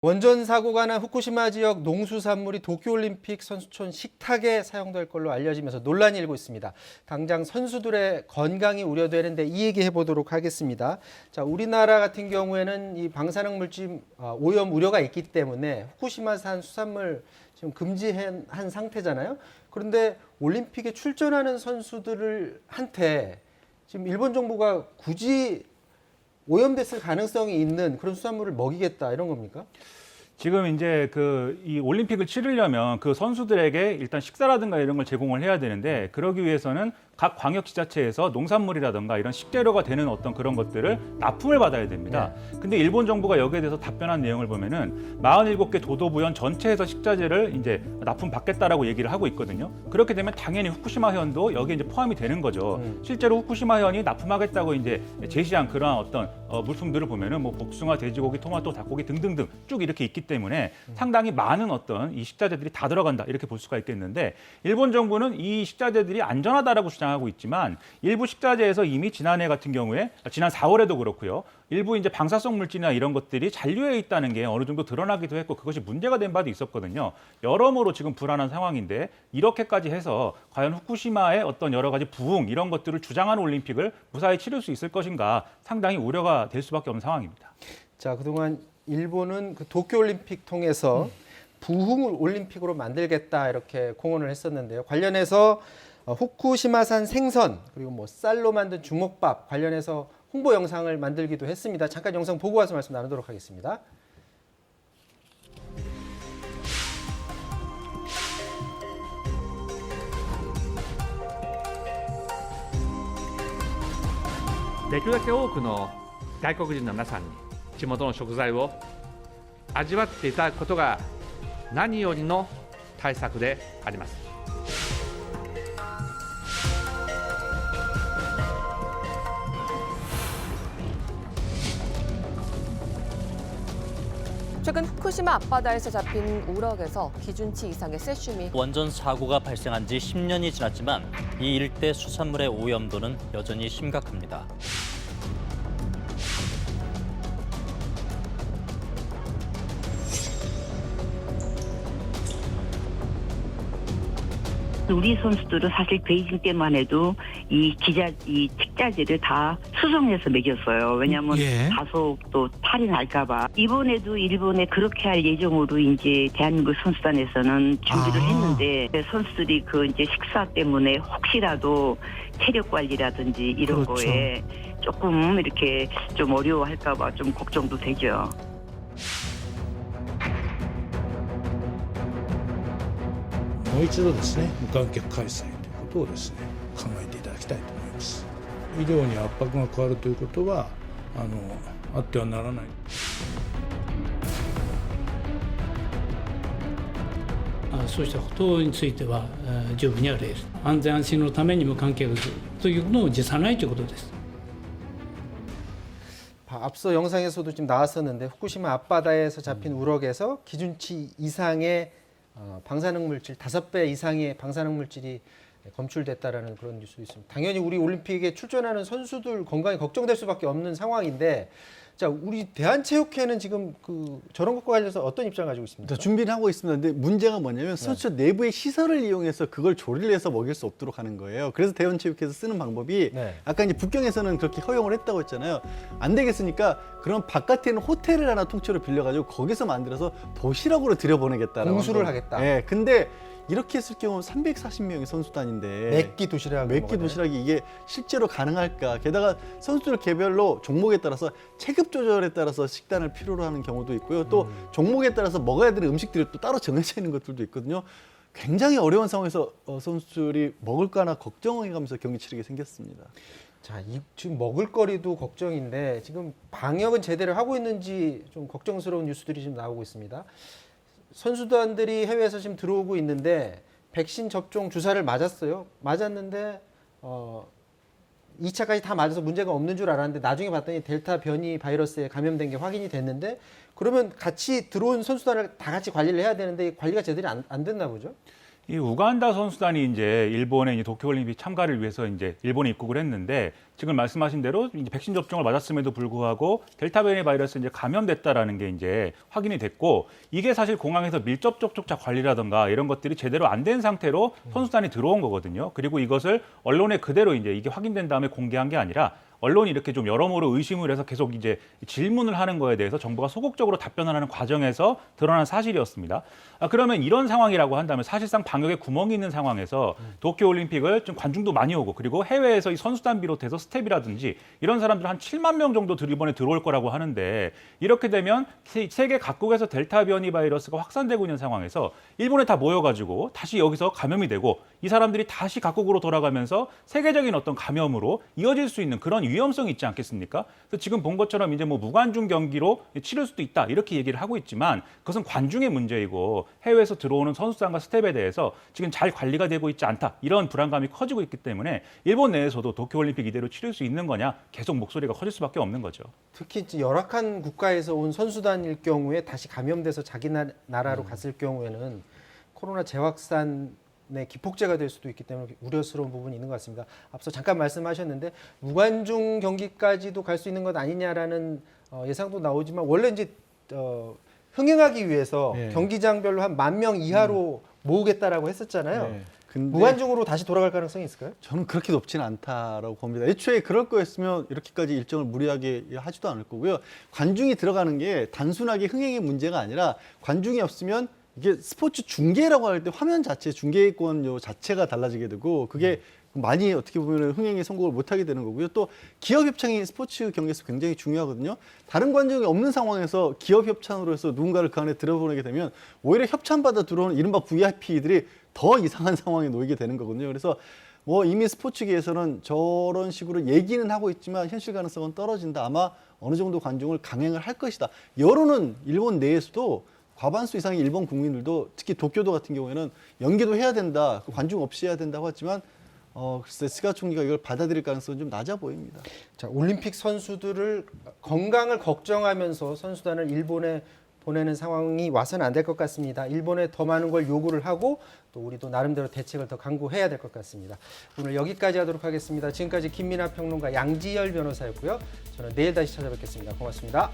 원전 사고가 난 후쿠시마 지역 농수산물이 도쿄올림픽 선수촌 식탁에 사용될 걸로 알려지면서 논란이 일고 있습니다. 당장 선수들의 건강이 우려되는데 이 얘기 해보도록 하겠습니다. 자, 우리나라 같은 경우에는 이 방사능 물질 오염 우려가 있기 때문에 후쿠시마산 수산물 지금 금지한 상태잖아요. 그런데 올림픽에 출전하는 선수들을 한테 지금 일본 정부가 굳이 오염됐을 가능성이 있는 그런 수산물을 먹이겠다 이런 겁니까? 지금 이제 이 올림픽을 치르려면 그 선수들에게 일단 식사라든가 이런 걸 제공을 해야 되는데 그러기 위해서는 각 광역지자체에서 농산물이라든가 이런 식재료가 되는 어떤 그런 것들을 납품을 받아야 됩니다. 근데 일본 정부가 여기에 대해서 답변한 내용을 보면은 47개 도도부현 전체에서 식자재를 이제 납품받겠다라고 얘기를 하고 있거든요. 그렇게 되면 당연히 후쿠시마현도 여기에 이제 포함이 되는 거죠. 실제로 후쿠시마현이 납품하겠다고 이제 제시한 그러한 어떤 물품들을 보면은 뭐 복숭아, 돼지고기, 토마토, 닭고기 등등등 쭉 이렇게 있기 때문에 상당히 많은 어떤 이 식자재들이 다 들어간다 이렇게 볼 수가 있겠는데 일본 정부는 이 식자재들이 안전하다라고 주장하고 있지만 일부 식자재에서 이미 지난해 같은 경우에 지난 4월에도 그렇고요. 일부 이제 방사성 물질이나 이런 것들이 잔류해 있다는 게 어느 정도 드러나기도 했고 그것이 문제가 된 바도 있었거든요. 여러모로 지금 불안한 상황인데 이렇게까지 해서 과연 후쿠시마의 어떤 여러 가지 부흥 이런 것들을 주장하는 올림픽을 무사히 치를 수 있을 것인가 상당히 우려가 될 수밖에 없는 상황입니다. 자, 그동안 일본은 그 도쿄올림픽 통해서 부흥 올림픽으로 만들겠다 이렇게 공언을 했었는데요. 관련해서 후쿠시마산 생선 그리고 뭐 쌀로 만든 주먹밥 관련해서 홍보 영상을 만들기도 했습니다. 잠깐 영상 보고 와서 말씀 나누도록 하겠습니다.できるだけ多くの外国人の皆さんに地元の食材を味わっていただくことが何よりの対策であります。 최근 후쿠시마 앞바다에서 잡힌 우럭에서 기준치 이상의 세슘이 원전 사고가 발생한 지 10년이 지났지만 이 일대 수산물의 오염도는 여전히 심각합니다. 우리 선수들은 사실 베이징 때만 해도 이 식자재를 다 수송해서 먹였어요. 왜냐하면 다소 또 탈이 날까봐. 이번에도 일본에 그렇게 할 예정으로 이제 대한민국 선수단에서는 준비를 했는데 선수들이 그 이제 식사 때문에 혹시라도 체력 관리라든지 이런 거에 조금 이렇게 좀 어려워할까봐 좀 걱정도 되죠. もう一度ですね、無観客開催ということをですね、考えていただきたいと思います。医療に圧迫が加わるということはあってはならない。そうしたことについては十分にあり得る。安全安心のために無観客というのを辞さないということです。 앞서 영상에서도 지금 나왔었는데 후쿠시마 앞바다에서 잡힌 우럭에서 기준치 이상의 방사능 물질 5배 이상의 방사능 물질이 검출됐다라는 그런 뉴스도 있습니다. 당연히 우리 올림픽에 출전하는 선수들 건강이 걱정될 수밖에 없는 상황인데, 자, 우리 대한체육회는 지금 저런 것과 관련해서 어떤 입장을 가지고 있습니까? 준비를 하고 있습니다. 근데 문제가 뭐냐면 선수 내부의 시설을 이용해서 그걸 조리를 해서 먹일 수 없도록 하는 거예요. 그래서 대한체육회에서 쓰는 방법이 아까 이제 북경에서는 그렇게 허용을 했다고 했잖아요. 안 되겠으니까 그럼 바깥에 있는 호텔을 하나 통째로 빌려가지고 거기서 만들어서 도시락으로 들여보내겠다라고. 공수를 하겠다. 네, 근데 이렇게 했을 경우 340명의 선수단인데 몇끼 도시락이 이게 실제로 가능할까? 게다가 선수들 개별로 종목에 따라서 체급 조절에 따라서 식단을 필요로 하는 경우도 있고요. 또 종목에 따라서 먹어야 되는 음식들이 또 따로 정해져 있는 것들도 있거든요. 굉장히 어려운 상황에서 선수들이 먹을까나 걱정해가면서 경기 치르게 생겼습니다. 자, 지금 먹을거리도 걱정인데 지금 방역은 제대로 하고 있는지 좀 걱정스러운 뉴스들이 지금 나오고 있습니다. 선수단들이 해외에서 지금 들어오고 있는데 백신 접종 주사를 맞았어요. 맞았는데 2차까지 다 맞아서 문제가 없는 줄 알았는데 나중에 봤더니 델타 변이 바이러스에 감염된 게 확인이 됐는데 그러면 같이 들어온 선수단을 다 같이 관리를 해야 되는데 관리가 제대로 안 됐나 보죠? 이 우간다 선수단이 이제 일본의 이제 도쿄올림픽 참가를 위해서 이제 일본에 입국을 했는데 지금 말씀하신 대로 이제 백신 접종을 맞았음에도 불구하고 델타 변이 바이러스 이제 감염됐다라는 게 이제 확인이 됐고 이게 사실 공항에서 밀접 접촉자 관리라든가 이런 것들이 제대로 안 된 상태로 선수단이 들어온 거거든요. 그리고 이것을 언론에 그대로 이제 이게 확인된 다음에 공개한 게 아니라 언론이 이렇게 좀 여러모로 의심을 해서 계속 이제 질문을 하는 거에 대해서 정부가 소극적으로 답변을 하는 과정에서 드러난 사실이었습니다. 그러면 이런 상황이라고 한다면 사실상 방역에 구멍이 있는 상황에서 도쿄올림픽을 좀 관중도 많이 오고 그리고 해외에서 이 선수단 비롯해서 스텝이라든지 이런 사람들 한 7만 명 정도 이번에 들어올 거라고 하는데 이렇게 되면 세계 각국에서 델타 변이 바이러스가 확산되고 있는 상황에서 일본에 다 모여가지고 다시 여기서 감염이 되고 이 사람들이 다시 각국으로 돌아가면서 세계적인 어떤 감염으로 이어질 수 있는 그런 위험성이 있지 않겠습니까? 그래서 지금 본 것처럼 이제 뭐 무관중 경기로 치를 수도 있다 이렇게 얘기를 하고 있지만 그것은 관중의 문제이고 해외에서 들어오는 선수단과 스텝에 대해서 지금 잘 관리가 되고 있지 않다 이런 불안감이 커지고 있기 때문에 일본 내에서도 도쿄올림픽 이대로 치를 수 있는 거냐 계속 목소리가 커질 수밖에 없는 거죠. 특히 이제 열악한 국가에서 온 선수단일 경우에 다시 감염돼서 자기 나라로 갔을 경우에는 코로나 재확산 네, 기폭제가 될 수도 있기 때문에 우려스러운 부분이 있는 것 같습니다. 앞서 잠깐 말씀하셨는데 무관중 경기까지도 갈 수 있는 것 아니냐라는 예상도 나오지만 원래 이제 흥행하기 위해서 네. 경기장별로 한 10,000명 이하로 모으겠다라고 했었잖아요. 네. 근데 무관중으로 다시 돌아갈 가능성이 있을까요? 저는 그렇게 높지는 않다라고 봅니다. 애초에 그럴 거였으면 이렇게까지 일정을 무리하게 하지도 않을 거고요. 관중이 들어가는 게 단순하게 흥행의 문제가 아니라 관중이 없으면 이게 스포츠 중계라고 할 때 화면 자체, 중계권 자체가 달라지게 되고 그게 많이 어떻게 보면 흥행에 성공을 못하게 되는 거고요. 또 기업 협찬이 스포츠 경기에서 굉장히 중요하거든요. 다른 관중이 없는 상황에서 기업 협찬으로 해서 누군가를 그 안에 들어보내게 되면 오히려 협찬받아 들어오는 이른바 VIP들이 더 이상한 상황에 놓이게 되는 거거든요. 그래서 뭐 이미 스포츠계에서는 저런 식으로 얘기는 하고 있지만 현실 가능성은 떨어진다. 아마 어느 정도 관중을 강행을 할 것이다. 여론은 일본 내에서도 과반수 이상의 일본 국민들도 특히 도쿄도 같은 경우에는 연기도 해야 된다, 관중 없이 해야 된다고 했지만 글쎄 스가 총리가 이걸 받아들일 가능성은 좀 낮아 보입니다. 자, 올림픽 선수들을 건강을 걱정하면서 선수단을 일본에 보내는 상황이 와서는 안 될 것 같습니다. 일본에 더 많은 걸 요구를 하고 또 우리도 나름대로 대책을 더 강구해야 될 것 같습니다. 오늘 여기까지 하도록 하겠습니다. 지금까지 김민하 평론가 양지열 변호사였고요. 저는 내일 다시 찾아뵙겠습니다. 고맙습니다.